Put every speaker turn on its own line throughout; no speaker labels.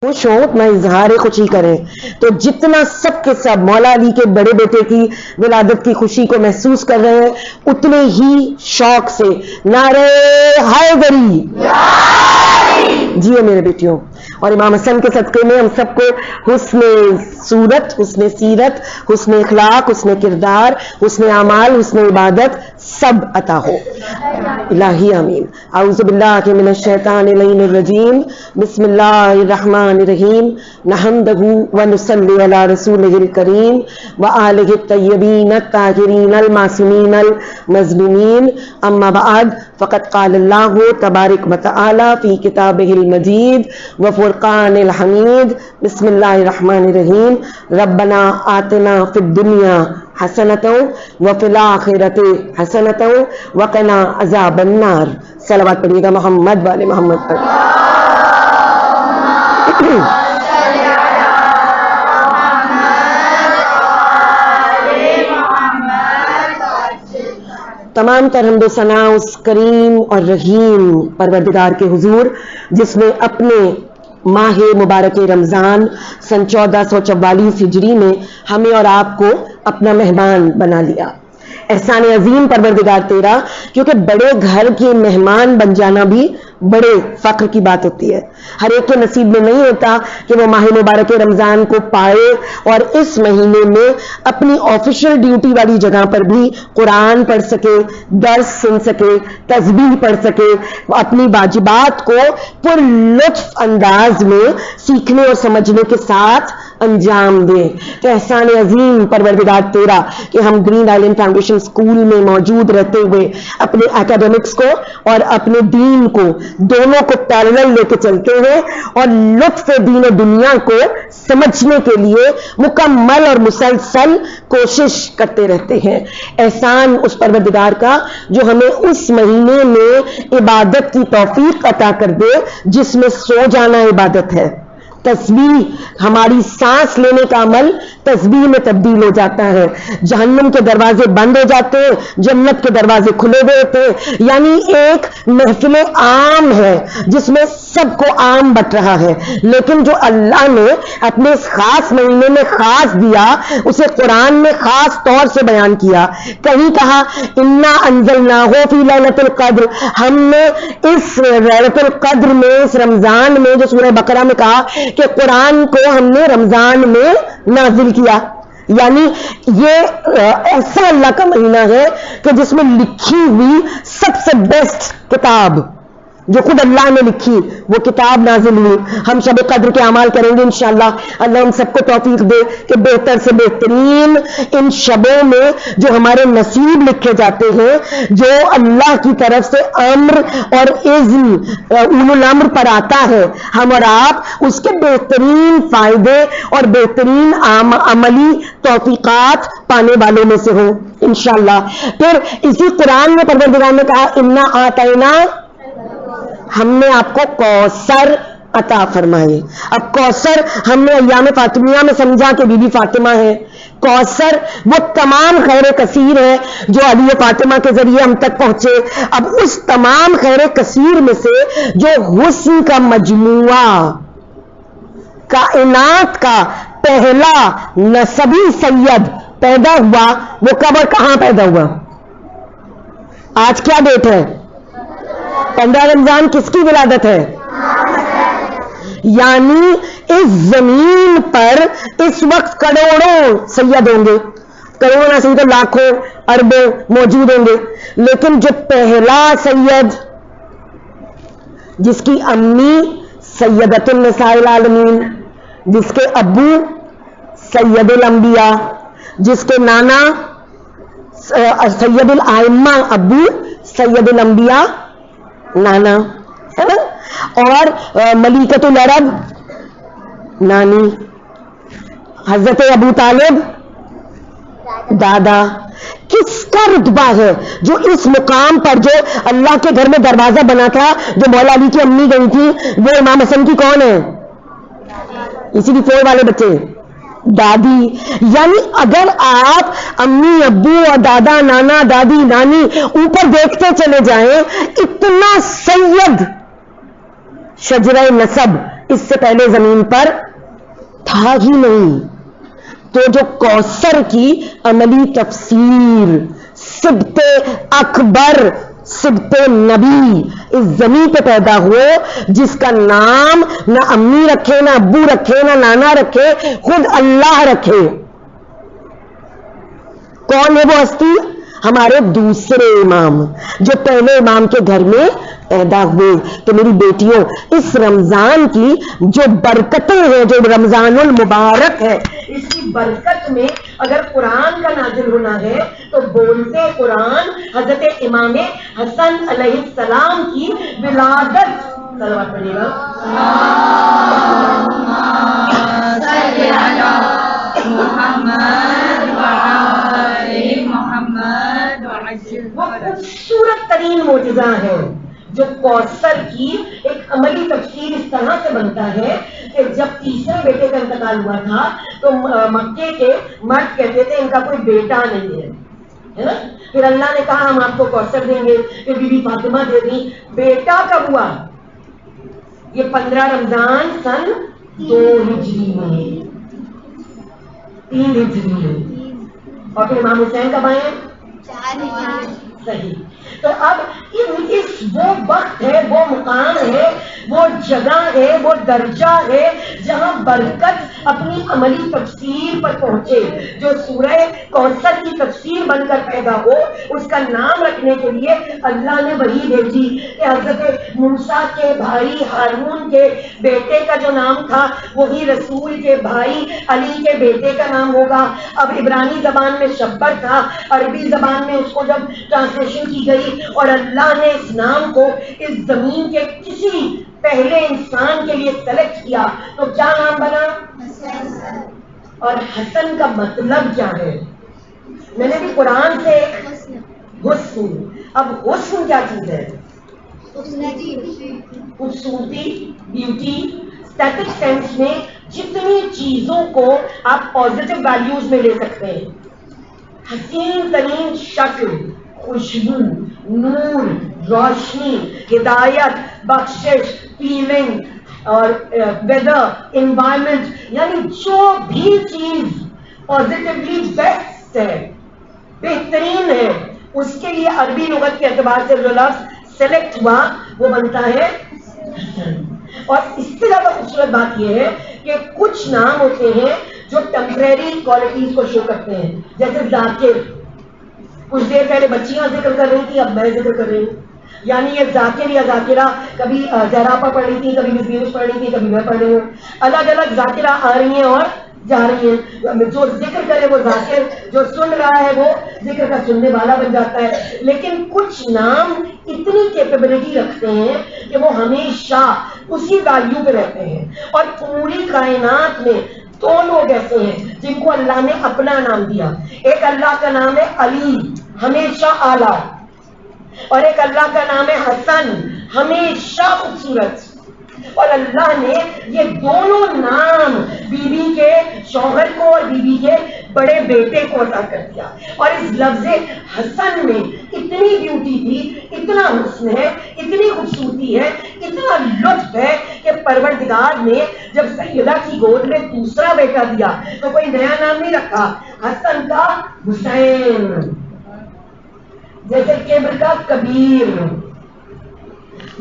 خوش ہو اتنا اظہار خوشی کریں. تو جتنا سب کے سب مولا علی کے بڑے بیٹے کی ولادت کی خوشی کو محسوس کر رہے ہیں اتنے ہی شوق سے نعرہ حیدری جیو میرے بیٹیوں. اور امام حسن کے صدقے میں ہم سب کو حسن صورت، حسن سیرت، حسن اخلاق، حسن کردار، حسن اعمال، حسن عبادت سب عطا ہو. الہی آمین. اعوذ باللہ من الشیطان اللعین الرجیم. بسم اللہ الرحمن الرحیم. نحمدہ ونصلی علی رسولہ الکریم وآلہ الطیبین الطاہرین المعصومین المظلومین. اما بعد فقد قال اللہ تبارک وتعالی فی کتابہ المجید وفرقان الحمید. بسم اللہ الرحمن الرحیم. ربنا آتنا فی الدنیا حسنۃ وفی الآخرۃ حسنۃ وقنا عذاب النار. صلوات پڑھیے گا محمد والے محمد پر. تمام تر حمد و ثنا اس کریم اور رحیم پروردگار کے حضور جس نے اپنے ماہ مبارک رمضان سن 1444 ہجری میں ہمیں اور آپ کو اپنا مہمان بنا لیا. احسان عظیم پروردگار تیرا، کیونکہ بڑے گھر کے مہمان بن جانا بھی بڑے فخر کی بات ہوتی ہے. ہر ایک کے نصیب میں نہیں ہوتا کہ وہ ماہ مبارک رمضان کو پائے اور اس مہینے میں اپنی آفیشیل ڈیوٹی والی جگہ پر بھی قرآن پڑھ سکے، درس سن سکے، تسبیح پڑھ سکے، اپنی واجبات کو پر لطف انداز میں سیکھنے اور سمجھنے کے ساتھ انجام دے. تو احسان عظیم پروردگار تیرا کہ ہم گرین آئلینڈ فاؤنڈیشن اسکول میں موجود رہتے ہوئے اپنے اکیڈمکس کو اور اپنے دین کو دونوں کو پیرلل لے کے چلتے ہیں اور لطف دین و دنیا کو سمجھنے کے لیے مکمل اور مسلسل کوشش کرتے رہتے ہیں. احسان اس پروردگار کا جو ہمیں اس مہینے میں عبادت کی توفیق عطا کر دے جس میں سو جانا عبادت ہے. تسبیح ہماری سانس لینے کا عمل تسبیح میں تبدیل ہو جاتا ہے. جہنم کے دروازے بند ہو جاتے ہیں، جنت کے دروازے کھلے ہوئے ہوتے ہیں. یعنی ایک محفل عام ہے جس میں سب کو عام بٹ رہا ہے، لیکن جو اللہ نے اپنے اس خاص مہینے میں خاص دیا اسے قرآن میں خاص طور سے بیان کیا. کہیں کہا انا انزلناہ فی لیلۃ القدر، ہم نے اس لیلۃ القدر میں اس رمضان میں جو سورہ بقرہ میں کہا کہ قرآن کو ہم نے رمضان میں نازل کیا. یعنی یہ ایسا اللہ کا مہینہ ہے کہ جس میں لکھی ہوئی سب سے بیسٹ کتاب جو خود اللہ نے لکھی وہ کتاب نازل ہوئی. ہم شب قدر کے اعمال کریں گے انشاءاللہ. اللہ ہم سب کو توفیق دے کہ بہتر سے بہترین ان شبوں میں جو ہمارے نصیب لکھے جاتے ہیں، جو اللہ کی طرف سے امر اور اذن اولو الامر پر آتا ہے، ہم اور آپ اس کے بہترین فائدے اور بہترین عملی توفیقات پانے والوں میں سے ہوں انشاءاللہ. پھر اسی قرآن میں پروردگار نے کہا انا آتینا، ہم نے آپ کو کوثر عطا فرمائے. اب کوثر ہم نے ایام فاطمیہ میں سمجھا کہ بی بی فاطمہ ہے. کوثر وہ تمام خیر کثیر ہے جو علی فاطمہ کے ذریعے ہم تک پہنچے. اب اس تمام خیر کثیر میں سے جو حسن کا مجموعہ، کائنات کا پہلا نسبی سید پیدا ہوا، وہ کب اور کہاں پیدا ہوا؟ آج کیا ڈیٹ ہے؟ 15 رمضان. کس کی ولادت ہے؟ یعنی اس زمین پر اس وقت کروڑوں سید ہوں گے، کروڑوں نہ صحیح تو لاکھوں اربوں موجود ہوں گے، لیکن جو پہلا سید جس کی امی سیدۃ النساء العالمین، جس کے ابو سید الانبیاء، جس کے نانا سید الائمہ ابو، سید الانبیاء نانا ہے نا، اور ملیکۃ العرب نانی، حضرت ابو طالب دادا. کس کا رتبہ ہے جو اس مقام پر، جو اللہ کے گھر میں دروازہ بنا تھا، جو مولا علی کی امی گئی تھی، وہ امام حسن کی کون ہے؟ اسی کی فور والے بچے دادی. یعنی اگر آپ امی ابو اور دادا نانا دادی نانی اوپر دیکھتے چلے جائیں، اتنا سید شجرہ نسب اس سے پہلے زمین پر تھا ہی نہیں. تو جو کوثر کی عملی تفسیر سبط اکبر سبط نبی اس زمین پہ پیدا ہوئے، جس کا نام نہ امی رکھے، نہ ابو رکھے، نہ نانا رکھے، خود اللہ رکھے. کون ہے وہ ہستی؟ ہمارے دوسرے امام جو پہلے امام کے گھر میں پیدا ہوئے. تو میری بیٹیوں، اس رمضان کی جو برکتیں ہیں، جو رمضان المبارک ہے، اس کی برکت میں اگر قرآن کا نازل ہونا ہے تو بولتے قرآن حضرت امام حسن علیہ السلام کی ولادت. صلوات پڑھیے گا. وہ خوبصورت ترین معجزہ ہے جو کوثر کی ایک عملی تفسیر اس طرح سے بنتا ہے کہ جب تیسرے بیٹے کا انتقال ہوا تھا تو مکے کے مرد کہتے تھے ان کا کوئی بیٹا نہیں ہے نا. پھر اللہ نے کہا ہم آپ کو کوثر دیں گے. پھر بی بی فاطمہ دے دی. بیٹا کب ہوا؟ یہ 15 رمضان سن 2 ہجری میں، 3 ہجری میں. اور پھر امام حسین کب آئے؟ 4 صحیح. تو اب اس وہ وقت ہے، وہ مقام ہے، وہ جگہ ہے، وہ درجہ ہے جہاں برکت اپنی عملی تفسیر پر پہنچے. جو سورہ کوثر کی تفسیر بن کر پیدا ہو، اس کا نام رکھنے کے لیے اللہ نے وحی بھیجی کہ حضرت موسیٰ کے بھائی ہارون کے بیٹے کا جو نام تھا وہی رسول کے بھائی علی کے بیٹے کا نام ہوگا. اب عبرانی زبان میں شبر تھا، عربی زبان میں اس کو جب ٹرانسلیشن کی گئی اور اللہ نے اس نام کو اس زمین کے کسی پہلے انسان کے لیے سلیکٹ کیا تو کیا نام بنا؟ حسن. اور حسن کا مطلب کیا ہے؟ میں نے بھی قرآن سے حسن. اب حسن کیا چیز ہے؟ خوبصورتی، بیوٹی. اسٹیٹک سینس میں جتنی چیزوں کو آپ پازیٹیو ویلیوز میں لے سکتے ہیں، حسین ترین شکل، خوشبو، نور، روشنی، ہدایت، بخشش، فیلنگ اور ویدر، انوائرمنٹ، یعنی جو بھی چیز پازیٹیولی بیسٹ ہے، بہترین ہے، اس کے لیے عربی لغت کے اعتبار سے جو لفظ سلیکٹ ہوا وہ بنتا ہے حسن. اور اس سے زیادہ خوبصورت بات یہ ہے کہ کچھ نام ہوتے ہیں جو ٹیمپریری کوالٹیز کو شو کرتے ہیں، جیسے ذاکر. کچھ دیر پہلے بچیاں ذکر کر رہی تھی، اب میں ذکر کر رہی ہوں. یعنی یہ ذاکر یا ذاکرہ، کبھی زہراپا پڑھ رہی تھی، کبھی مس بیوش پڑھ رہی تھی، کبھی میں پڑھ رہی ہوں. الگ الگ ذاکرہ آ رہی ہیں اور جا رہی ہیں. جو ذکر کرے وہ ذاکر، جو سن رہا ہے وہ ذکر کا سننے والا بن جاتا ہے. لیکن کچھ نام اتنی کیپیبلٹی رکھتے ہیں کہ وہ ہمیشہ اسی ویلیو پہ رہتے ہیں. اور پوری کائنات میں 2 لوگ ایسے ہیں جن کو اللہ نے اپنا نام دیا. ایک اللہ کا نام ہے علی، ہمیشہ اعلیٰ، اور ایک اللہ کا نام ہے حسن، ہمیشہ خوبصورت. اور اللہ نے یہ دونوں نام بی بی کے شوہر کو اور بی بی کے بڑے بیٹے کو عطا کر دیا. اور اس لفظ حسن میں اتنی بیوٹی تھی، اتنا حسن ہے، اتنی خوبصورتی ہے، اتنا لطف ہے کہ پروردگار نے جب سیدہ کی گود میں دوسرا بیٹا دیا تو کوئی نیا نام نہیں رکھا. حسن کا حسین، جیسے کبر کا کبیر،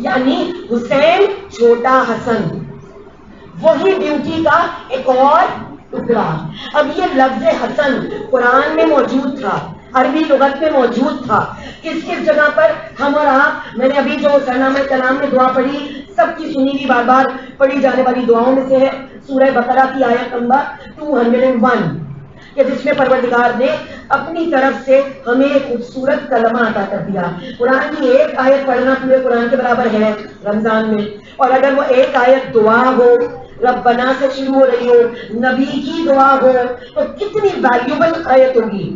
یعنی حسین چھوٹا حسن، وہی بیوٹی کا ایک اور ٹکڑا. اب یہ لفظ حسن قرآن میں موجود تھا، عربی لغت میں موجود تھا. کس کس جگہ پر ہم اور آپ، میں نے ابھی جو سرنامہ کلام میں دعا پڑھی، سب کی سنی ہوئی بار بار پڑھی جانے والی دعاؤں میں سے ہے سورہ بقرہ کی آیت نمبر 201 کہ جس میں پروردگار نے اپنی طرف سے ہمیں ایک خوبصورت کلمہ عطا کر دیا. قرآن کی ایک آیت پڑھنا پورے قرآن کے برابر ہے رمضان میں. اور اگر وہ ایک آیت دعا ہو، ربنا سے شروع ہو رہی ہو، نبی کی دعا ہو، تو کتنی ویلیوبل آیت ہوگی.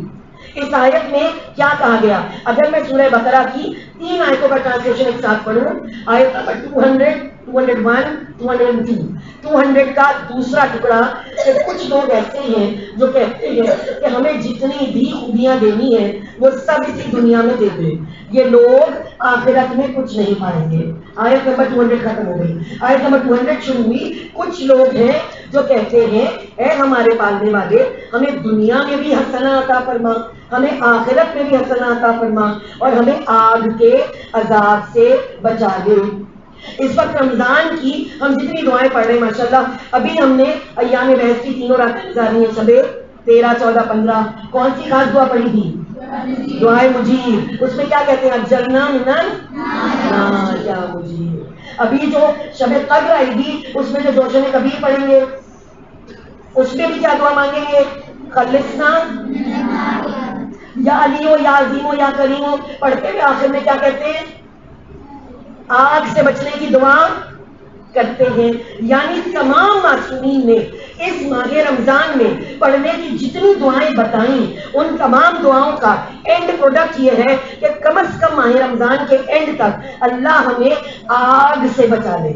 اس آیت میں کیا کہا گیا؟ اگر میں سورہ بقرہ کی 3 آیتوں کا ٹرانسلیشن ایک ساتھ پڑھوں، آیت نمبر 200، 201، 202، 200 کا دوسرا ٹکڑا. کچھ لوگ ایسے ہیں جو کہتے ہیں کہ ہمیں جتنی بھی خوبیاں دینی ہیں وہ سب اسی دنیا میں دے دیں، یہ لوگ آخرت میں کچھ نہیں پائیں گے. آیت نمبر 200 ختم ہو گئی، آیت نمبر 200 شروع ہوئی. کچھ لوگ ہیں جو کہتے ہیں اے ہمارے پالنے والے ہمیں دنیا میں بھی حسنہ عطا فرما، ہمیں آخرت میں بھی حسنہ عطا فرما اور ہمیں آگ کے عذاب سے بچا دے. اس وقت رمضان کی ہم جتنی دعائیں پڑھ رہے ہیں ماشاءاللہ، ابھی ہم نے ایام بحث کی تینوں راتیں گزاری ہیں، شب 13، 14، 15. کون سی خاص دعا پڑھی تھی؟ دعائے مجیب. اس میں کیا کہتے ہیں؟ اجرنا من النار یا مجیب. ابھی جو شب قدر آئے گی اس میں جو جوشن کبیر پڑھیں گے اس میں بھی کیا دعا مانگیں گے؟ خلصنا یا علی ہو یا عظیم ہو یا کریم ہو. پڑھتے ہوئے آخر میں کیا کہتے ہیں؟ آگ سے بچنے کی دعا کرتے ہیں. یعنی تمام معصومین نے اس ماہ رمضان میں پڑھنے کی جتنی دعائیں بتائیں ان تمام دعاؤں کا اینڈ پروڈکٹ یہ ہے کہ کم از کم ماہ رمضان کے اینڈ تک اللہ ہمیں آگ سے بچا دے،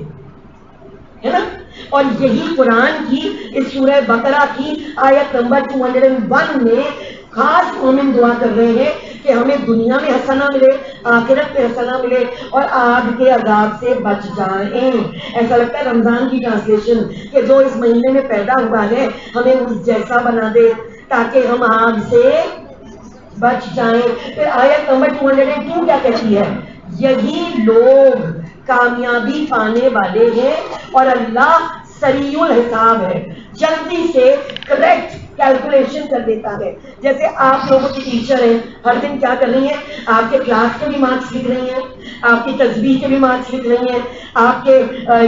ہے نا. اور یہی قرآن کی اس سورہ بقرہ کی آیت نمبر 201 میں خاص مومن دعا کر رہے ہیں کہ ہمیں دنیا میں حسنہ ملے، آخرت میں حسنہ ملے اور آگ کے عذاب سے بچ جائیں. ایسا لگتا ہے رمضان کی ٹرانسلیشن کہ جو اس مہینے میں پیدا ہوا ہے ہمیں اس جیسا بنا دے تاکہ ہم آگ سے بچ جائیں. پھر آیت نمبر 202 کیا کہتی ہے؟ یہی لوگ کامیابی پانے والے ہیں اور اللہ سریع الحساب ہے، جلدی سے کریکٹ کیلکولیشن کر دیتا ہے. جیسے آپ لوگوں کی ٹیچر ہیں، ہر دن کیا کر رہی ہیں؟ آپ کے کلاس کے بھی مارکس لکھ رہی ہیں، آپ کی تسبیح کے بھی مارکس لکھ رہی ہیں، آپ کے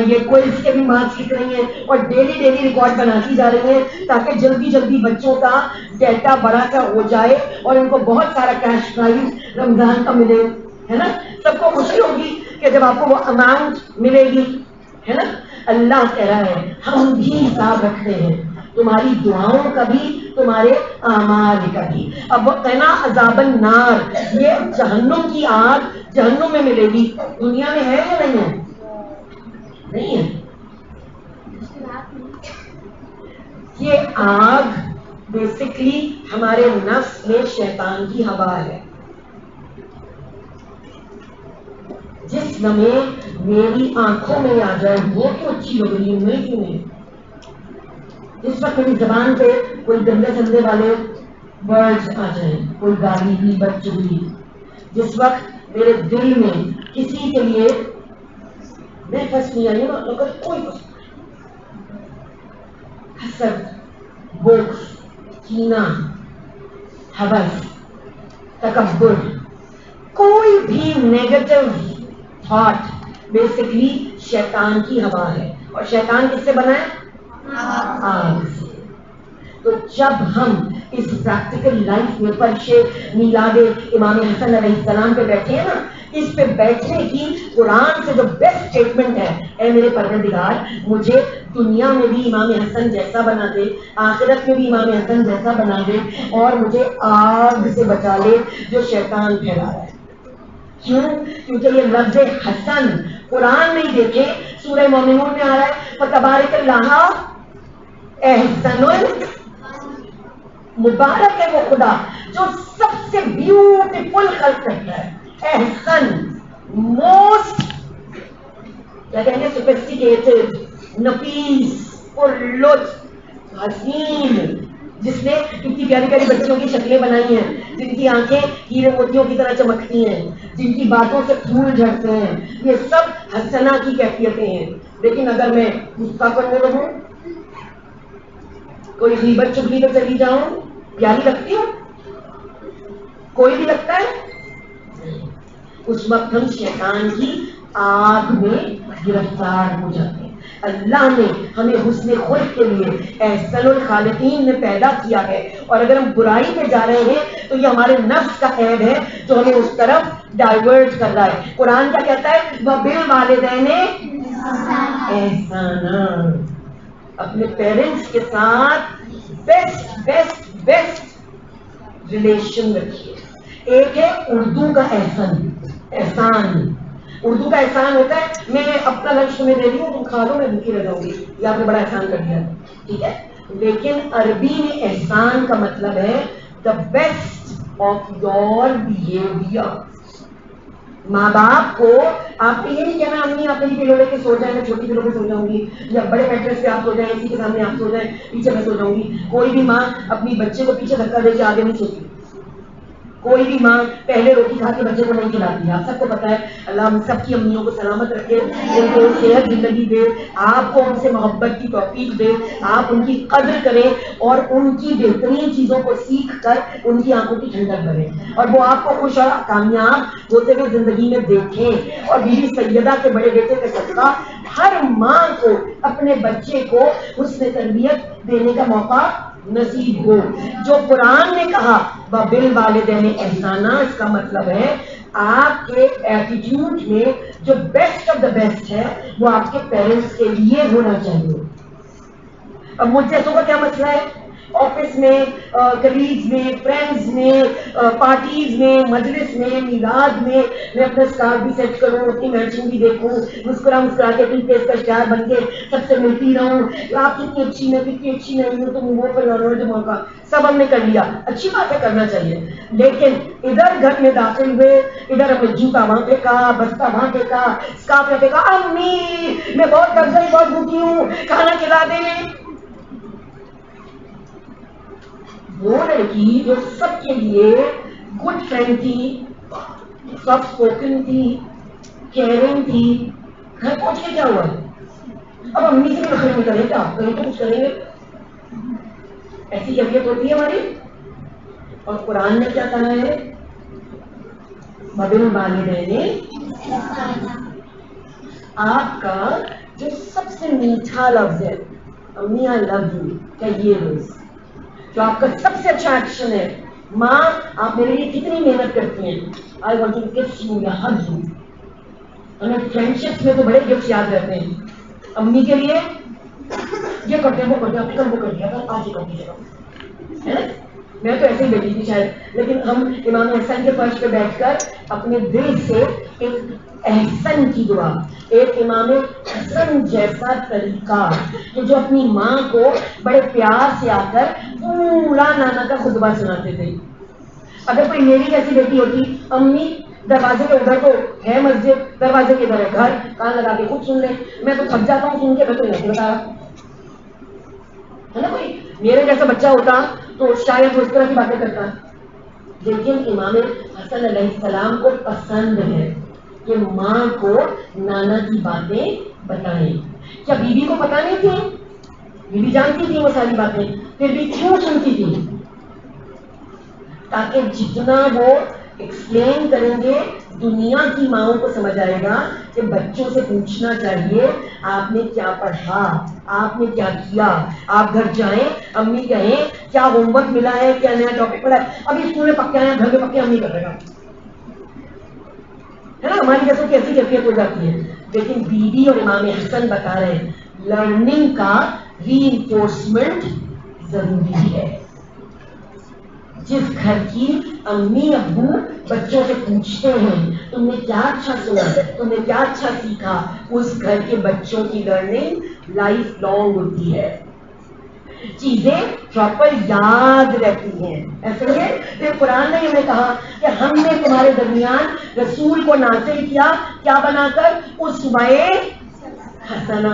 یہ کوئز کے بھی مارکس لکھ رہی ہیں اور ڈیلی ریکارڈ بناتی جا رہی ہیں تاکہ جلدی جلدی بچوں کا ڈیٹا بڑا سا ہو جائے اور ان کو بہت سارا کیش پرائز رمضان کا ملے، ہے نا. سب کو خوشی ہوگی کہ جب آپ کو وہ اماؤنٹ ملے گی، ہے نا. اللہ کہہ رہا ہے ہم بھی حساب رکھتے ہیں، تمہاری دعاؤں کا بھی تمہارے اعمال کا بھی. اب وہ کہنا عذاب النار، یہ جہنم کی آگ جہنم میں ملے گی، دنیا میں ہے یا نہیں ہے؟ نہیں ہے. یہ آگ بیسکلی ہمارے نفس میں شیطان کی ہوا ہے. جس لمحے میری آنکھوں میں آ جائے وہ تو اچھی لگ رہی ہے، میں کیوں نہیں. جس وقت میری زبان پہ کوئی گندے سندے والے ورڈز آ جائیں، کوئی گالی بھی، بدچگی، جس وقت میرے دل میں کسی کے لیے میں پھنس نہیں آئی نا، اگر کوئی حسد، بغض، کینہ، ہوس، تکبر، کوئی بھی نیگیٹو تھاٹ بیسکلی شیطان کی ہوا ہے. اور شیطان کس سے بنا ہے؟ آگ سے. تو جب ہم اس پریکٹیکل لائف میں پرچے میلاد امام حسن علیہ السلام پہ بیٹھے ہیں نا، اس پہ بیٹھنے کی قرآن سے جو بیسٹ اسٹیٹمنٹ ہے، اے میرے پروردگار مجھے دنیا میں بھی امام حسن جیسا بنا دے، آخرت میں بھی امام حسن جیسا بنا دے اور مجھے آگ سے بچا لے جو شیطان پھیلا رہا ہے. کیوں؟ کیونکہ یہ لفظ حسن قرآن میں ہی دیکھے سورہ مومنون میں آ رہا ہے، فتبارک اللہ احسن مبارک ہے وہ خدا جو سب سے بیوٹیفل خلق کرتا ہے. احسن، موسٹ کیا کہیں گے، سوفسٹیکیٹڈ، نفیس، پرلطف، حسین، جس نے کتنی پیاری پیاری بچیوں کی شکلیں بنائی ہیں، جن کی آنکھیں ہیرے موتیوں کی طرح چمکتی ہیں، جن کی باتوں سے پھول جھڑتے ہیں. یہ سب حسنہ کی کیفیتیں ہیں. لیکن اگر میں غصہ کرنے لگوں، کوئی غیبت چغلی پہ چلی جاؤں، پیاری لگتی ہوں؟ کوئی بھی لگتا ہے؟ اس وقت ہم شیطان کی آگ میں گرفتار ہو جاتے ہیں. اللہ نے ہمیں حسن خلق کے لیے احسن الخالقین میں پیدا کیا ہے، اور اگر ہم برائی پہ جا رہے ہیں تو یہ ہمارے نفس کا عیب ہے جو ہمیں اس طرف ڈائیورٹ کر رہا ہے. قرآن کیا کہتا ہے؟ وَبِالْوَالِدَيْنِ احسانا. اپنے پیرنٹس کے ساتھ بیسٹ بیسٹ بیسٹ ریلیشن رکھیے. ایک ہے اردو کا احسان. اردو کا احسان ہوتا ہے میں اپنا لنچ تمہیں دے رہی ہوں، تم کھا لو، میں بھوکی رہ جاؤں گی، یہ آپ نے بڑا احسان کر دیا، ٹھیک ہے. لیکن عربی میں احسان کا مطلب ہے the best of your behaviour. ماں باپ کو آپ کو یہ نہیں کہنا امی آپ میری پلو لے کے سو جائیں میں چھوٹی پلو پہ سو جاؤں گی، یا بڑے میٹرس پہ آپ سو جائیں اسی کے سامنے آپ سو جائیں پیچھے میں سو جاؤں گی. کوئی بھی ماں اپنی بچے کو پیچھے دھکا دے کے آگے نہیں سوتی. کوئی بھی ماں پہلے روٹی کھا کے بچے کو نہیں کھلاتی. آپ سب کو پتا ہے. اللہ ہم سب کی امیوں کو سلامت رکھے، ان کو صحت زندگی دے، آپ کو ان سے محبت کی توفیق دے، آپ ان کی قدر کریں اور ان کی بہترین چیزوں کو سیکھ کر ان کی آنکھوں کی ٹھنڈک بنے اور وہ آپ کو خوش اور کامیاب ہوتے ہوئے زندگی میں دیکھیں. اور بیوی سیدہ کے بڑے بیٹے کا صدقہ ہر ماں کو اپنے بچے کو حسن تربیت دینے کا موقع نصیب ہو. جو قرآن نے کہا وَبِالْوَالِدَيْنِ احسانا، اس کا مطلب ہے آپ کے ایٹیٹیوڈ میں جو بیسٹ آف دا بیسٹ ہے وہ آپ کے پیرنٹس کے لیے ہونا چاہیے. اب مجھ جیسوں کا کیا مسئلہ ہے؟ آفس میں، کلیگز میں، فرینڈز میں، پارٹیز میں، مجلس میں، میلاد میں میں اپنا اسکارف بھی سیٹ کروں، اپنی میچنگ بھی دیکھوں، مسکرا مسکرا کے اپنی فیس کا اسٹار بن کے سب سے ملتی رہوں. آپ کتنی اچھی میں کتنی اچھی نہیں ہوں، تم وہ پر لڑو جو موقع سب ہم نے کر لیا. اچھی بات ہے، کرنا چاہیے. لیکن ادھر گھر میں داخل ہوئے، ادھر ہم نے جوتا وہاں پھینکا، بستہ وہاں پھینکا، اسکارف میں پھینکا، امی میں بہت تب سے بہت بھوکی ہوں کھانا کھلا دیں. وہ لڑکی جو سب کے لیے گڈ فرینڈ تھی، سافٹ اسپوکن تھی، کیئرنگ تھی، گھر پہنچ کے کیا ہوا؟ اب امی سے بھی نخرے نہیں کریں کیا؟ کہیں تو کچھ کریں گے. ایسی کیفیت ہوتی ہے ہماری. اور قرآن نے کیا کہا ہے؟ وَبِالْوَالِدَيْنِ، آپ کا جو سب سے میٹھا لفظ ہے امی آئی لو یو، کیا یہ روز جو آپ کا سب سے اچھا ایکشن ہے؟ ماں آپ میرے لیے کتنی محنت کرتی ہیں، آئی وانٹ ٹو کس یو یا ہگ یو. ہمیں فرینڈ شپس میں تو بڑے گفٹ یاد رہتے ہیں. امی کے لیے یہ کرتے ہیں وہ کرتے ہیں، کل وہ کر دیا تھا آج یہ کر دیجیے گا. میں تو ایسے ہی بیٹھی تھی شاید، لیکن ہم امام حسن کے فرش پہ بیٹھ کر اپنے دل سے ایک احسن کی دعا، ایک امام حسن جیسا طریقہ کہ جو اپنی ماں کو بڑے پیار سے آ کر پورا نانا کا خطبہ سناتے تھے. اگر کوئی میری جیسی بیٹی ہوتی، امی دروازے کے ادھر تو ہے مسجد، دروازے کے ادھر ہے گھر، کان لگا کے خود سن لیں. میں تو تھک جاتا ہوں سن کے، میں تو نہیں بتا رہا ہے نا. کوئی میرے جیسا بچہ ہوتا تو شاید وہ اس طرح کی باتیں کرتا. لیکن امام حسن علیہ السلام کو پسند ہے کہ ماں کو نانا کی باتیں بتائیں. کیا بیوی کو پتا نہیں تھی؟ بیوی جانتی تھی وہ ساری باتیں، پھر بھی کیوں سنتی تھی؟ تاکہ جتنا وہ ایکسپلین کریں گے دنیا کی ماؤں کو سمجھ آئے گا کہ بچوں سے پوچھنا چاہیے آپ نے کیا پڑھا، آپ نے کیا کیا. آپ گھر جائیں امی کہیں کیا ہوم ورک ملا ہے، کیا نیا ٹاپک پڑھا ہے. ابھی اسکول میں پکے آئے ہیں، گھر میں پکے امی کر رہے گا ہے نا. ہماری جیسے کیسی کیفیت ہو جاتی ہے. لیکن بیوی اور امام حسن بتا رہے ہیں لرننگ کا ری انفورسمنٹ ضروری ہے. جس گھر کی امی ابو بچوں سے پوچھتے ہیں تم نے کیا اچھا سنا، تم نے کیا اچھا سیکھا، اس گھر کے بچوں کی لرننگ لائف لانگ ہوتی ہے. چیزیں پراپر یاد رہتی ہیں. ایسے ہے پھر قرآن نے ہمیں کہا کہ ہم نے تمہارے درمیان رسول کو نازل کیا کیا بنا کر، اسوہ حسنہ.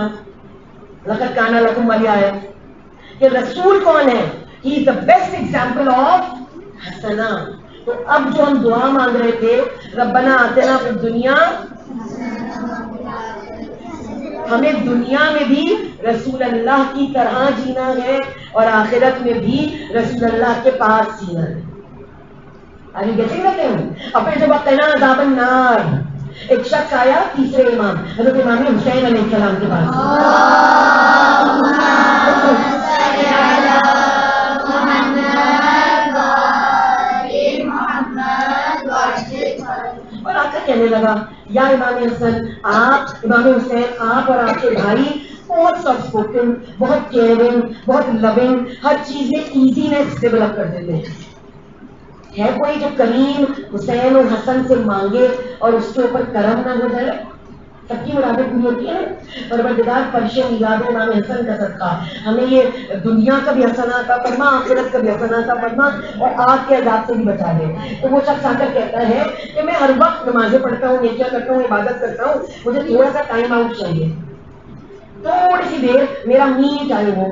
لقد کان لکم والی آیت کہ رسول کون ہے؟ ہی از دا بیسٹ ایگزامپل آف حسنہ. تو اب جو ہم دعا مانگ رہے تھے ربنا آتنا فی الدنیا، ہمیں دنیا میں بھی رسول اللہ کی طرح جینا ہے اور آخرت میں بھی رسول اللہ کے پاس جینا ہے. آگے کیسے کرتے ہیں؟ اب پھر جب وقنا عذاب النار، ایک شخص آیا تیسرے امام حضرت امام حسین علیہ السلام کے پاس، اور آ کر کہنے لگا یا امام حسن، آپ امام حسین آپ اور آپ کے بھائی بہت سافٹ اسپوکن، بہت کیئرنگ، بہت لونگ، ہر چیز میں ایزینس ڈیولپ کر دیتے ہیں. ہے کوئی جو کریم حسین اور حسن سے مانگے اور اس کے اوپر کرم نہ ہو جائے؟ سب کی مرادیں پوری ہوتی ہیں. پروردگار فرش میلاد امام حسن کا صدقہ ہمیں یہ دنیا کا بھی حسن عطا فرما, آخرت کا بھی حسن عطا فرما, اور آگ کے عذاب سے بھی بچا دے. تو وہ شخص آ کر کہتا ہے کہ میں ہر وقت نمازیں پڑھتا ہوں, نیکیاں کرتا ہوں, عبادت کرتا ہوں, مجھے تھوڑا سا ٹائم آؤٹ چاہیے, تھوڑی سی دیر میرا می ٹائم ہو,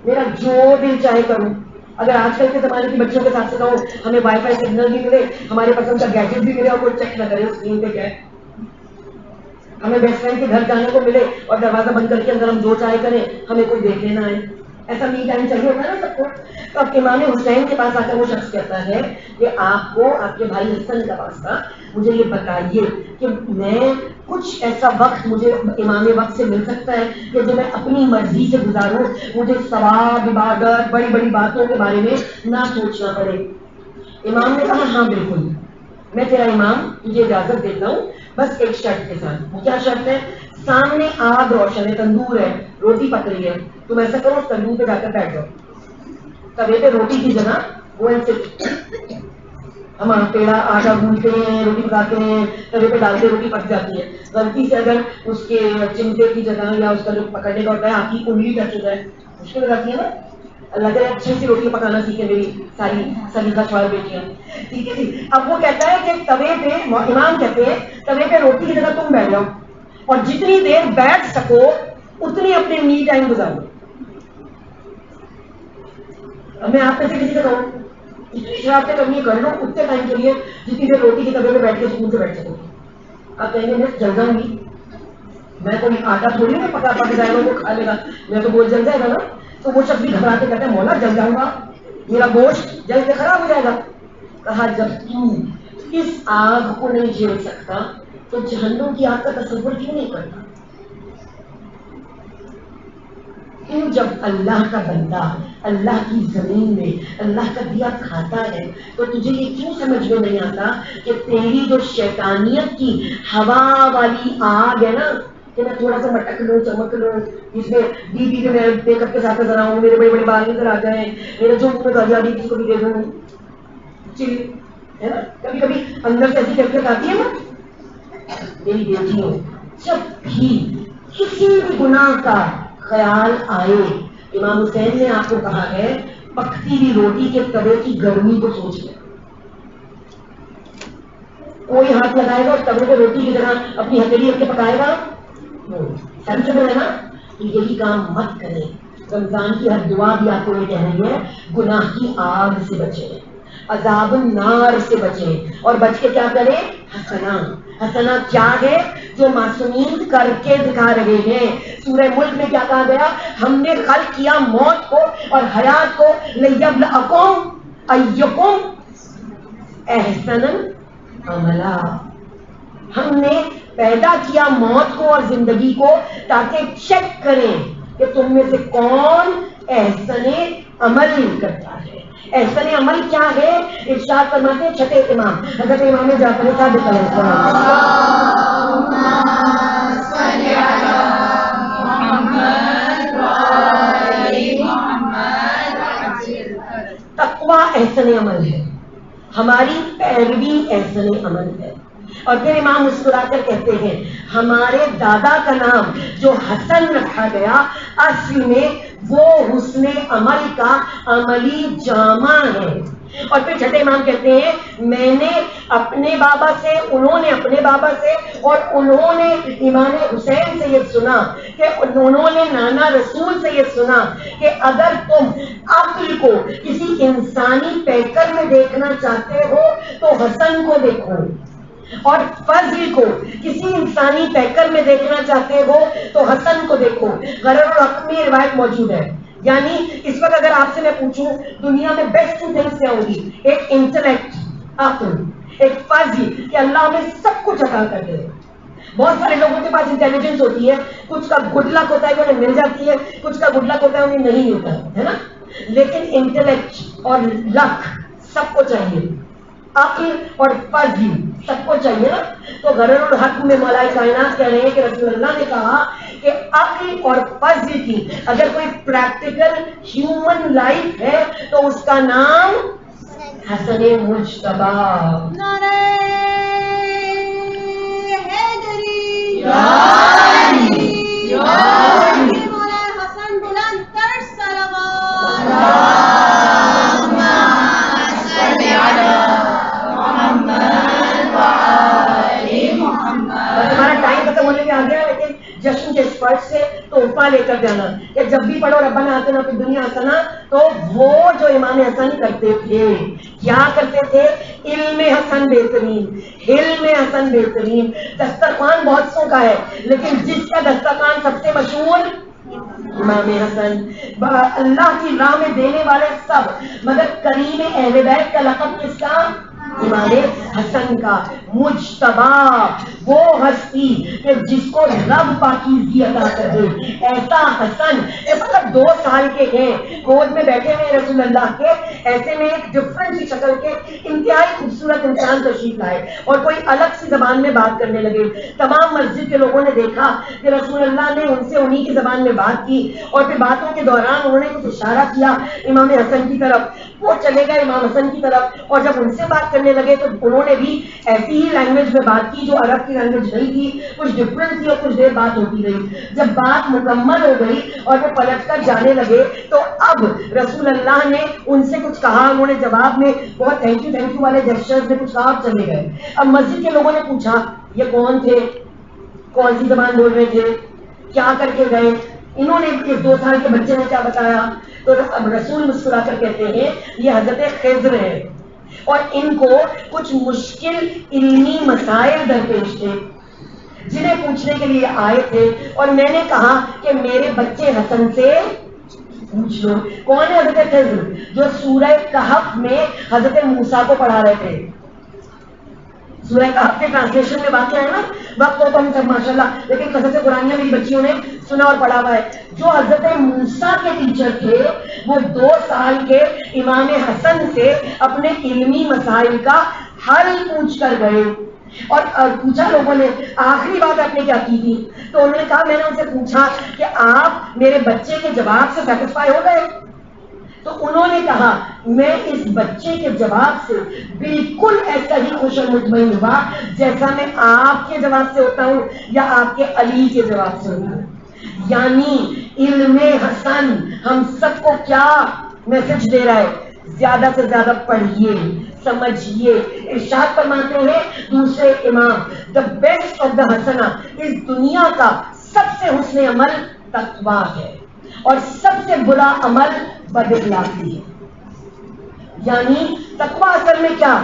میرا جو دل چاہے کروں. اگر آج کل کے زمانے کی بچوں کے ساتھ سے کہو ہمیں وائی فائی سگنل بھی ملے, ہمارے پسند کا گیجٹ بھی ملے اور کوئی چیک نہ کرے اسکرین پہ کیا ہے, ہمیں بیسٹ فرینڈ کے گھر جانے کو ملے اور دروازہ بند کر کے اندر ہم جو چاہے کریں, ہمیں کوئی دیکھنے نہ آئے, ایسا می ٹائم چاہیے ہوتا ہے نا سب کو. تو اب امام حسین کے پاس آ کر وہ شخص کہتا ہے کہ آپ کو آپ کے بھائی حسن کا واسطہ مجھے یہ بتائیے کہ میں کچھ ایسا وقت مجھے امام وقت سے مل سکتا ہے کہ جو میں اپنی مرضی سے گزاروں, مجھے ثواب عبادت بڑی بڑی باتوں کے بارے میں نہ سوچنا پڑے. امام نے کہا ہاں بالکل, میں تیرا امام تجھے اجازت دیتا ہوں, بس ایک شرط کے ساتھ. وہ کیا شرط ہے؟ سامنے آگ روشن ہے, تندور ہے, روٹی پک رہی ہے, تم ایسا کرو تندور پہ جا کر بیٹھ جاؤ, توے پہ روٹی کی جگہ وہ ایسے ہم پیڑا آٹا گوندتے ہیں, روٹی پکاتے ہیں, توے پہ ڈالتے روٹی پک جاتی ہے. غلطی سے اگر اس کے چمٹے کی جگہ یا اس کا جو پکڑنے کا ہوتا ہے آپ کی انگلی ٹچ ہو جائے, مشکل ہو جاتی ہے نا. اللہ تعالیٰ اچھی سی روٹی پکانا سیکھے میری ساری سلیقہ شوہر بیٹیاں, ٹھیک ہے جی. اب وہ کہتا ہے کہ توے پہ, امام کہتے ہیں توے پہ روٹی کی جگہ تم بیٹھ جاؤ اور جتنی دیر بیٹھ سکو اتنی اپنے می ٹائم گزارو. اب میں آپ میں سے کسی کو کہوں اتنی شرارتیں کرنی کر لو اتنے ٹائم کے لیے جتنی دیر روٹی کی توے پہ بیٹھ کے سکون سے بیٹھ سکو. آپ کہیں گے میں جل جاؤں گی, میں کوئی آٹا تھوڑی نہیں پکا پک جائے گا وہ کھا لے گا, میں تو گوشت جل جائے گا نا. تو وہ شخص بھی گھبرا کے کہتا ہے مولا جل جاؤں گا, میرا گوشت جل کے خراب ہو جائے گا. کہا جب تو اس آگ کو نہیں جھیل سکتا تو جہنم کی آگ کا تصور کیوں نہیں کرتا؟ کیوں جب اللہ کا بندہ اللہ کی زمین میں اللہ کا دیا کھاتا ہے تو تجھے یہ کیوں سمجھ میں نہیں آتا کہ تیری جو شیطانیت کی ہوا والی آگ ہے نا, کہ میں تھوڑا سا مٹک لوں چمک لوں, اس میں بیوی کے میں میک اپ کے ساتھ نظر آؤں, میرے بڑے بڑے بال نظر آ جائیں, میرے جو میں گاڑی آدھی کسی کو بھی دے دوں, چل ہے نا. کبھی کبھی اندر سے ایسی کیفیت آتی ہے نا. میری بیٹیوں, جب بھی کسی بھی گناہ کا خیال آئے, امام حسین نے آپ کو کہا ہے پکتی ہوئی روٹی کے توے کی گرمی کو سوچ لیں. کوئی ہاتھ لگائے گا اور توے پہ روٹی کی جگہ اپنی ہتھیلی رکھ کے پکائے گا, سینسیبل ہے نا. تو یہی کام مت کریں. رمضان کی ہر دعا بھی آپ کو یہ کہہ رہی ہے گناہ کی آگ سے بچیں, عذاب النار سے بچیں, اور بچ کے کیا کریں؟ حسنا. حسنا کیا ہے؟ جو معصومین کر کے دکھا رہے ہیں. سورہ ملک میں کیا کہا گیا؟ ہم نے خلق کیا موت کو اور حیات کو لیبلؤکم ایکم احسن عملا. ہم نے پیدا کیا موت کو اور زندگی کو تاکہ چیک کریں کہ تم میں سے کون احسن عمل کرتا ہے. احسن عمل کیا ہے؟ ارشاد فرماتے ہیں چھٹے امام حضرت امام جعفر صادق علیہ السلام, تقویٰ احسن عمل ہے, ہماری پیروی احسن عمل ہے. اور پھر امام مسکرا کر کہتے ہیں ہمارے دادا کا نام جو حسن رکھا گیا اصل میں وہ حسن عمل کا عملی جامع ہے. اور پھر چھٹے امام کہتے ہیں میں نے اپنے بابا سے, انہوں نے اپنے بابا سے, اور انہوں نے امام حسین سے یہ سنا کہ انہوں نے نانا رسول سے یہ سنا کہ اگر تم عقل کو کسی انسانی پیکر میں دیکھنا چاہتے ہو تو حسن کو دیکھو, اور فضل کو کسی انسانی پیکر میں دیکھنا چاہتے ہو تو حسن کو دیکھو. غرر الحق میں روایت موجود ہے, یعنی اس وقت اگر آپ سے میں پوچھوں دنیا میں بیسٹ ٹو تھنگس کیا ہوگی؟ ایک انٹلیکٹ عقل, ایک فضل کہ اللہ ہمیں سب کچھ عطا کر دے. بہت سارے لوگوں کے پاس انٹیلیجنس ہوتی ہے, کچھ کا گڈ لک ہوتا ہے انہیں مل جاتی ہے, کچھ کا گڈ لک ہوتا ہے انہیں نہیں ہوتا ہے نا. لیکن انٹلیکٹ اور لک سب کو چاہیے, عقل اور فضل سب کو چاہیے نا. تو غرر الحق میں مولا کائنات کہہ رہے ہیں کہ رسول اللہ نے کہا کہ عقل اور فضل کی اگر کوئی پریکٹیکل ہیومن لائف ہے تو اس کا نام حسن مجتبی.
حسن بلند تر صلوات.
تمہارا ٹائم ختم ہونے میں آ گیا، لیکن جشن کے اسپرش سے تحفہ لے کر جانا کہ جب بھی پڑھو ربنا آتنا فی الدنیا حسنہ، تو وہ جو امام حسن کرتے تھے کیا کرتے تھے؟ علم حسن بہترین، علم حسن بہترین. دسترخوان بہت سو کا ہے، لیکن جس کا دسترخوان سب سے مشہور امام حسن. اللہ کی راہ میں دینے والے سب، مگر کریم اہل بیت کا لقب کس کا؟ امام حسن کا. مجتبی وہ ہستی کہ جس کو رب پاکیزگی عطا کر دے، ایسا حسن کہ مطلب 2 سال کے ہیں، گود میں بیٹھے ہوئے رسول اللہ کے، ایسے میں ایک ڈفرنٹ سی شکل کے انتہائی خوبصورت انسان تشریف لائے اور کوئی الگ سی زبان میں بات کرنے لگے. تمام مسجد کے لوگوں نے دیکھا کہ رسول اللہ نے ان سے انہی کی زبان میں بات کی، اور پھر باتوں کے دوران انہوں نے کچھ اشارہ کیا امام حسن کی طرف. وہ چلے گئے امام حسن کی طرف، اور جب ان سے بات کرنے لگے تو انہوں نے بھی ایسی ہی لینگویج میں بات کی جو عرب کی لینگویج نہیں تھی، کچھ ڈفرنٹ تھی، اور کچھ دیر بات ہوتی رہی. جب بات مکمل ہو گئی اور وہ پلٹ کر جانے لگے تو اب رسول اللہ نے ان سے کچھ کہا، انہوں نے جواب میں بہت تھینک یو والے جسچرز میں کچھ کہا، آپ چلے گئے. اب مسجد کے لوگوں نے پوچھا یہ کون تھے، کون سی زبان بول رہے تھے، کیا کر کے گئے؟ انہوں نے اس 2 سال کے بچے نے کیا بتایا؟ تو اب رسول مسکرا کر کہتے ہیں یہ حضرت خضر ہے، اور ان کو کچھ مشکل علمی مسائل درپیش تھے جنہیں پوچھنے کے لیے آئے تھے، اور میں نے کہا کہ میرے بچے حسن سے پوچھ لو. کون ہے حضرت خضر؟ جو سورہ کہف میں حضرت موسیٰ کو پڑھا رہے تھے. سورہ کہف کے ٹرانسلیشن میں واقع ہے نا، وقت ہو تو ہم سب ماشاءاللہ، لیکن قصص قرآنیہ میری بچیوں نے سنا اور پڑھا ہوا ہے. جو حضرت موسیٰ کے ٹیچر تھے وہ 2 سال کے امام حسن سے اپنے علمی مسائل کا حل پوچھ کر گئے. اور پوچھا لوگوں نے، آخری بات آپ نے کیا کی تھی؟ تو انہوں نے کہا میں نے ان سے پوچھا کہ آپ میرے بچے کے جواب سے سیٹسفائی ہو گئے؟ تو انہوں نے کہا میں اس بچے کے جواب سے بالکل ایسا ہی خوش اور مطمئن ہوا جیسا میں آپ کے جواب سے ہوتا ہوں یا آپ کے علی کے جواب سے ہوتا ہوں. یعنی علم حسن ہم سب کو کیا میسج دے رہا ہے؟ زیادہ سے زیادہ پڑھیے، سمجھیے. ارشاد فرماتے ہیں دوسرے امام، دا بیسٹ آف دا حسنہ، اس دنیا کا سب سے حسن عمل تقویٰ ہے، اور سب سے برا عمل بد اخلاقی ہے. یعنی تقویٰ اصل میں کیا؟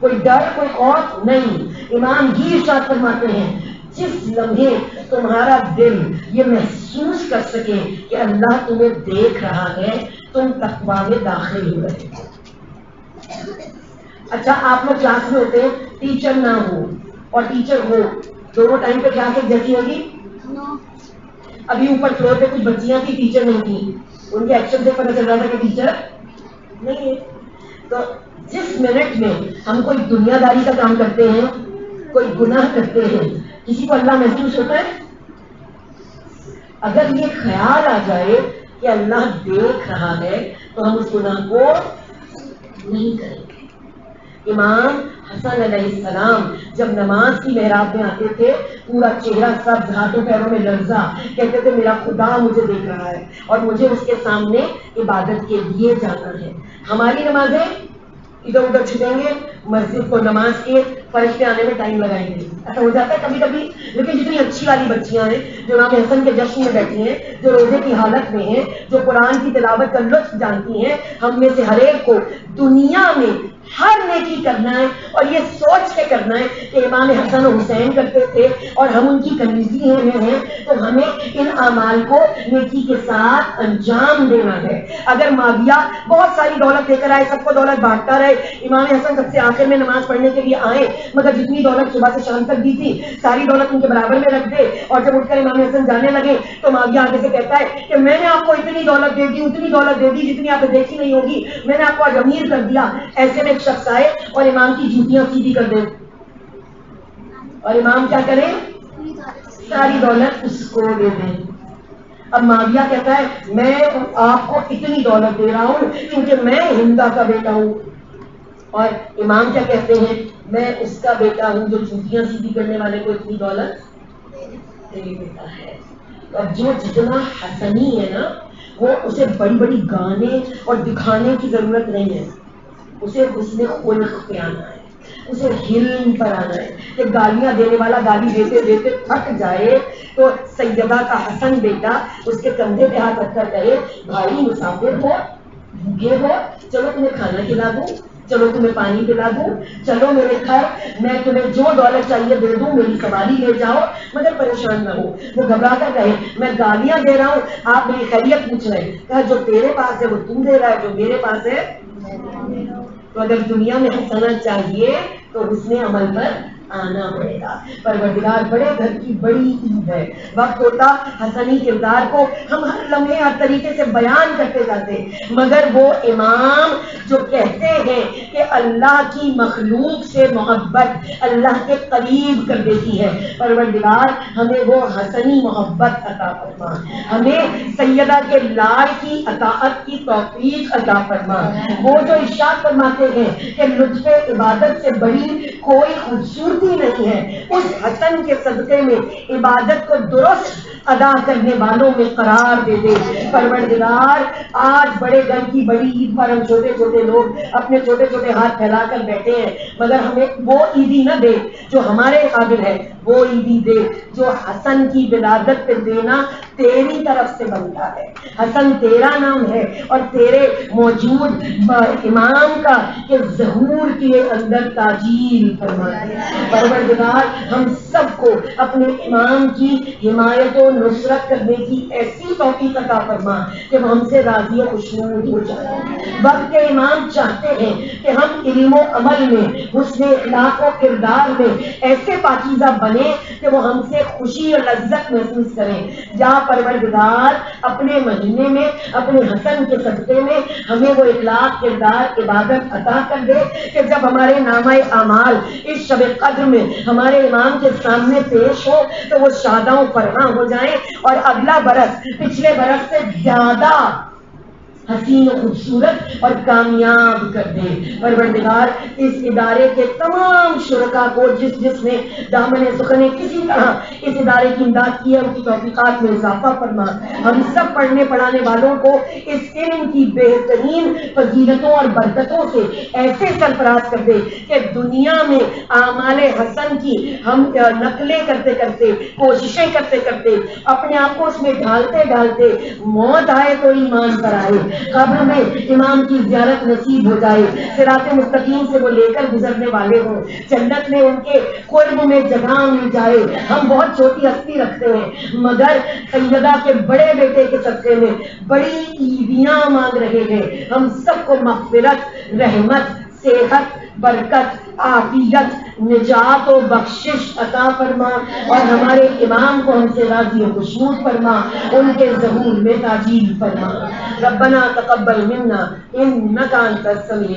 کوئی ڈر، کوئی خوف نہیں. امام ہی ارشاد فرماتے ہیں جس لمحے تمہارا دل یہ محسوس کر سکے کہ اللہ تمہیں دیکھ رہا ہے، تم تقویٰ میں داخل ہو رہے ہو. اچھا آپ لوگ کلاس میں ہوتے ہیں، ٹیچر نہ ہو اور ٹیچر ہو، دونوں ٹائم پہ کلاس ایک جیسی ہوگی؟ ابھی اوپر فلور پہ کچھ بچیاں تھی ٹیچر نہیں تھی، ان کے ایکشن سے پتہ چل رہا تھا کہ ٹیچر نہیں ہے. تو جس منٹ میں ہم کوئی دنیا داری کا کام کرتے ہیں، کوئی گناہ کرتے ہیں، کسی کو اللہ محسوس ہوتا ہے؟ اگر یہ خیال آ جائے کہ اللہ دیکھ رہا ہے تو ہم اس گناہ کو نہیں کریں گے. امام حسن علیہ السلام جب نماز کی محراب میں آتے تھے پورا چہرہ سبز، ہاتھوں پیروں میں لرزہ، کہتے تھے میرا خدا مجھے دیکھ رہا ہے اور مجھے اس کے سامنے عبادت کے لیے جانا ہے. ہماری نمازیں ادھر ادھر چھٹیں گے، مسجد کو نماز کے فرشتے آنے میں ٹائم لگائیں گے، ایسا ہو جاتا ہے کبھی کبھی. لیکن جتنی اچھی والی بچیاں ہیں جو امام حسن کے جشن میں بیٹھی ہیں، جو روزے کی حالت میں ہیں، جو قرآن کی تلاوت کا لطف جانتی ہیں، ہم میں سے ہر ایک کو دنیا میں ہر نیکی کرنا ہے اور یہ سوچ کے کرنا ہے کہ امام حسن و حسین کرتے تھے اور ہم ان کی کنیزی میں ہیں، تو ہمیں ان اعمال کو نیکی کے ساتھ انجام دینا ہے. اگر معاویہ بہت ساری دولت لے کر آئے، سب کو دولت بانٹتا رہے، امام حسن سب سے آخر میں نماز پڑھنے کے لیے آئے، مگر جتنی دولت صبح سے شام تک دی تھی ساری دولت ان کے برابر میں رکھ دے، اور جب اٹھ کر امام حسن جانے لگے تو معاویہ آگے سے کہتا ہے کہ میں نے آپ کو اتنی دولت دے دی، اتنی دولت دے دی جتنی آپ نے دیکھی نہیں ہوگی، میں نے آپ کو آج امیر کر دیا. ایسے میں ایک شخص آئے اور امام کی جوتیاں سیدھی کر دیں، اور امام کیا کریں؟ ساری دولت اس کو دے دیں. اب معاویہ کہتا ہے میں آپ کو اتنی دولت دے رہا ہوں کیونکہ میں ہندا کا بیٹا ہوں، اور امام کیا کہتے ہیں؟ میں اس کا بیٹا ہوں جو جوتیاں سیدھی کرنے والے کو اتنی دولت تیرے بیٹا ہے. اب جو جتنا حسنی ہے نا وہ اسے بڑی بڑی گانے اور دکھانے کی ضرورت نہیں ہے. اسے حسن خلق پہ آنا ہے, اسے حلم پر آنا ہے. کہ گالیاں دینے والا گالی دیتے دیتے تھک جائے تو سیدہ کا حسن بیٹا اس کے کندھے پہ ہاتھ رکھ کر کہے بھائی مسافر ہو, بھوکے ہو, چلو تمہیں کھانا کھلا دوں, چلو تمہیں پانی پلا دوں, چلو میرے گھر میں تمہیں جو دولت چاہیے دے دوں, میری سواری لے جاؤ, مگر پریشان نہ ہو. وہ گھبرا کر کہے میں گالیاں دے رہا ہوں, آپ میری خیریت پوچھ رہے ہیں. کہا جو تیرے پاس ہے وہ تم دے رہا ہے, جو میرے پاس ہے. تو اگر دنیا میں حسنت چاہیے تو حسن عمل پر آنا پڑے گا. پروردگار بڑے گھر کی بڑی عید ہے. وقت ہوتا حسنی کردار کو ہم ہر لمحے ہر طریقے سے بیان کرتے جاتے, مگر وہ امام جو کہتے ہیں کہ اللہ کی مخلوق سے محبت اللہ کے قریب کر دیتی ہے, پروردگار ہمیں وہ حسنی محبت عطا فرما, ہمیں سیدہ کے لاڑ کی اطاعت کی توفیق عطا فرما. وہ جو ارشاد فرماتے ہیں کہ لطف عبادت سے بڑی کوئی خوبصورتی نہیں ہے, اس حسن کے صدقے میں عبادت کو درست ادا کرنے والوں میں قرار دے دے. پروردگار آج بڑے گھر کی بڑی عید پر ہم چھوٹے چھوٹے لوگ اپنے چھوٹے چھوٹے ہاتھ پھیلا کر بیٹھے ہیں, مگر ہمیں وہ عیدی نہ دے جو ہمارے قابل ہے, وہ عیدی دے جو حسن کی ولادت پہ دینا تیری طرف سے بنتا ہے. حسن تیرا نام ہے اور تیرے موجود امام کا کہ ظہور کے اندر تاجیل فرما دے. پروردگار ہم سب کو اپنے امام کی حمایت و نصرت کرنے کی ایسی توفیق عطا فرما کہ وہ ہم سے راضی و خوشنود ہو جائے. وقت کے امام چاہتے ہیں کہ ہم علم و عمل میں, حسن اخلاق و کردار میں ایسے پاکیزہ بنے کہ وہ ہم سے خوشی اور لذت محسوس کریں. یا پروردگار اپنے مہینے میں اپنے حسن کے صدقے میں ہمیں وہ اخلاق کردار عبادت عطا کر دے کہ جب ہمارے نامہ اعمال اس شب قدر میں ہمارے امام کے سامنے پیش ہو تو وہ شاداں و فرحاں ہو جائیں اور اگلا برس پچھلے برس سے زیادہ حسین و خوبصورت اور کامیاب کر دے. پروردگار اس ادارے کے تمام شرکاء کو جس نے دامن سخن کسی طرح اس ادارے کی امداد کی ہے ان کی توفیقات میں اضافہ فرما. ہم سب پڑھنے پڑھانے والوں کو اس علم کی بہترین فضیلتوں اور برکتوں سے ایسے سرفراز کر دے کہ دنیا میں اعمال حسن کی ہم نقلیں کرتے کرتے کوششیں کرتے کرتے اپنے آپ کو اس میں ڈھالتے ڈھالتے موت آئے تو ایمان پر آئے, قبر میں امام کی زیارت نصیب ہو جائے, صراط مستقیم سے وہ لے کر گزرنے والے ہوں, جنت میں ان کے قرب میں جگہ مل جائے. ہم بہت چھوٹی ہستی رکھتے ہیں مگر سیدہ کے بڑے بیٹے کے صدقے میں بڑی عیدیاں مانگ رہے ہیں. ہم سب کو مغفرت, رحمت, صحت, برکت, عافیت, نجات و بخشش عطا فرما اور ہمارے امام کو ہم سے راضی و خوشنود فرما, ان کے ظہور میں تاجیل فرما. ربنا تقبل منا انک انت السمیع